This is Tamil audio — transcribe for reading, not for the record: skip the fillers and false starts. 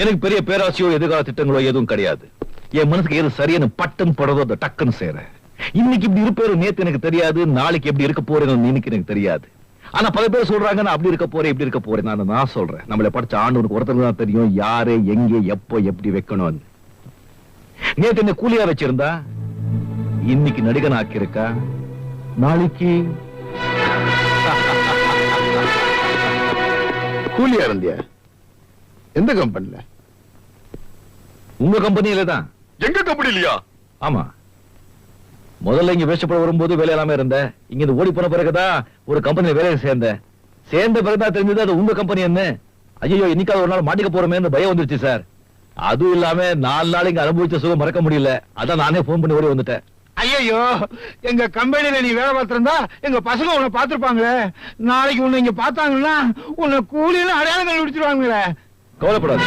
எனக்கு பெரிய பேராசையோ எதிர்கால திட்டங்களோ எதுவும் கிடையாது. என் மனசுக்கு எது சரியான பட்டன் படுறதோ அதை டக்குன்னு செய்றேன். இன்னைக்கு இப்படி இருப்பேன் நேத்து எனக்கு தெரியாது, நாளைக்கு எப்படி இருக்க போறேன்னு இன்னைக்கு எனக்கு தெரியாது. ஆனா பல பேர் சொல்றாங்க நான் அப்படி இருக்க போறேன் இப்படி இருக்க போறேன். நான் சொல்றேன், நம்மளை படிச்ச ஆண்டவனுக்கு ஒருத்தருக்கு தான் தெரியும் யாரு எங்கே எப்போ எப்படி வைக்கணும்னு. நேத்து என்ன கூலியா வச்சிருந்தா இன்னைக்கு நடிகன் ஆக்கியிருக்கா, நாளைக்கு கூலியா இருந்தியா? எந்த கம்பெனில? உங்க கம்பெனியில தான். எங்க கம்பெனிலயா? ஆமா, முதல்ல இங்க வேஷப்பட வரும்போது வேலை இல்லாம இருந்தேன். இங்க இருந்து ஓடி போன பிறகுதான் ஒரு கம்பெனில வேலையை சேர்ந்தேன். சேர்ந்த பிறகுதான் தெரிஞ்சது அது உங்க கம்பெனி என்ன. ஐயோ, இன்னைக்காவது ஒரு நாள் மாட்டிக்க போறோமேன்னு பயம் வந்துருச்சு சார். அதுவும் இல்லாம 4 நாள் இங்க அனுபவிச்ச சுகம் மறக்க முடியல. அதான் நானே போன் பண்ணி ஓடி வந்துட்டேன். ஐயோ, எங்க கம்பெனில நீ வேலை பார்த்திருந்தா எங்க பசங்க உன்னை பாத்துருப்பாங்களே. நாளைக்கு உன்னை இங்க பார்த்தாங்கன்னா உன்னை கூலின்னு அடையாளம் கண்டுபிடிச்சிருவாங்களே. கவலைப்படாது.